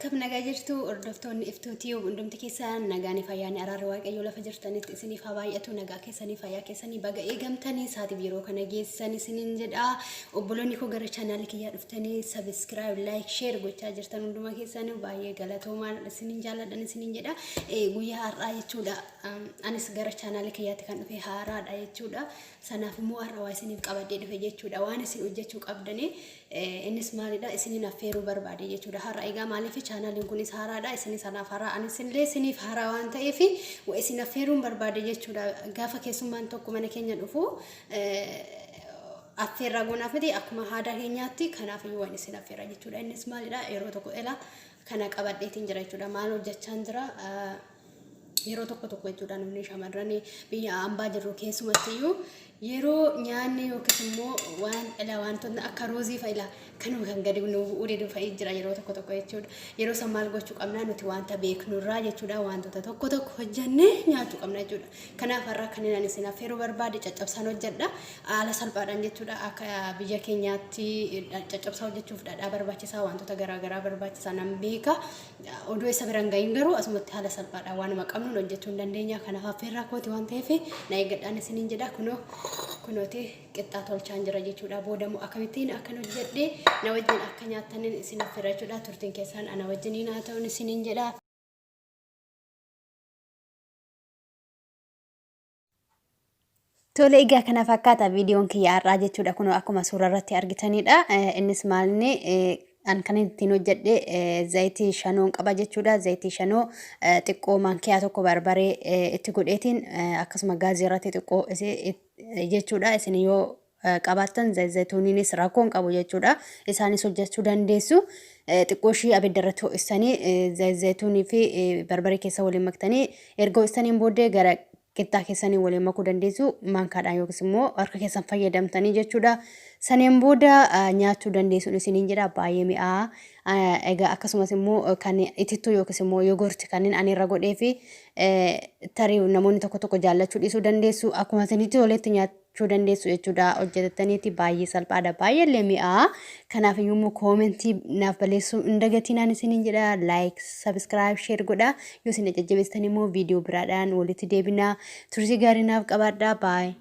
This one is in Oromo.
Akkam nagaa jirtu hordoftoonni iftootii hundumti keessan nagaanii fayyaanii araarri waaqayyoo lafa jirtanitti isiniif haa baay'atu nagaa keessanii fayyaa keessanii baga eegamtanii saatiif yeroo kana geessan isiniin jedha obboloonni koo gara chaanaal kiyyaa dhuftanii subscribe like share gochaa jirtan hunduma keessanii baay'ee galatoomaa isiniin jaalladhan isiniin jedha guyyaa har'aa jechuudha anis gara chaanaal kiyyaatti kan dhufe haaraadha jechuudha sanaaf immoo har'a waa isiniif qabadee dhufe jechuudha waan isin hojjechuu qabdanii innis maalidha isiniin affeeruu barbaade jechuudha har'a egaa maaliif chaanaaliin kunis haaraadha isin sanaaf haaraa anis illee isiniif haaraa waan ta'eef waa isin affeeruun barbaade jechuudha gaafa keessummaan tokko mana keenya dhufu affeerraa goonaaf miti akkuma aadaa keenyaatti kanaaf iyyuu waan isin affeera jechuudha innis maalidha yeroo tokko ela kana qabadheetiin jira jechuudha maal hojjechaan jira yeroo tokko jechuudha namni shamarran biyya ambaa jirru keessumatti iyyuu yeroo nyaanni yookiin immoo wantoonni akka roozii fa'ila kanuma kan gadi nu uriiduu fa'ii jira yeroo tokko jechuudha yeroo san maal gochuu qabnaa nuti wanta beeknurraa jechuudha wantoota tokko hojjannee nyaachuu qabna jechuudha kanaaf har'a kan inni isin affeeruu barbaade caccabsaan hojjedha haala salphaadhaan jechuudha akka biyya keenyaatti caccabsaa hojjechuuf dhadhaa barbaachisaa wantoota garaagaraa barbaachisaa nan beeka oduu isa biraan gahin garuu asumatti haala salphaadhaan waanuma qabnuun hojjechuu hin dandeenya kanaaf affeerraa kooti waan ta'eef na eeggadhaan isiniin jedha kunooti qixxaa tolchaan jira jechuudha boodamu akkamittiin akkan hojjedhee na wajjin akka nyaataniin isin affeera jechuudha turtiin keessan ana wajjiniin haa ta'uun isiniin jedha. Tole egaa kana fakkaata viidiyoon kiyya har'aa jechuudha kun akkuma suuraa irratti argitanidha innis maalni an kan ittiin hojjedhe zayitii shanoon qaba jechuudha zayitii shanoo xiqqoo mankiyaa tokko barbaree itti godheetiin akkasuma gaazii irratti xiqqoo jechuudha isin yoo qabaattan zayituuniinis rakkoon qabu jechuudha isaanis hojjechuu dandeessu xiqqoo ishii abidda irratti ho'istanii zayituunii fi barbaree keessa waliin maktanii erga ho'istaniin booddee gara qixxaa keessanii waliin makuu dandeessu mankaadhaan yookiis immoo harka keessan fayyadamtanii jechuudha saneen booda nyaachuu dandeessuun isiniin jedha baay'ee mi'aa egaa akkasumas immoo kan itittuu yookiis immoo yoogurtii kanneen ani irra godhee fi tarii namoonni tokko jaallachuu dhiisuu dandeessu akkuma isinitti toletti nyaachuu dandeessu jechuudha hojjetataniiti baay'ee salphaadha baay'ee illee mi'aa kanaaf iyyuu immoo koomentii naaf balleessuu hin dagatinaan isiniin jedha like subscribe share godha yoo isin jajjabeessitanii immoo viidiyoo biraadhaan walitti deebinaa turtii gaarii naaf qabaadhaa baay'ee.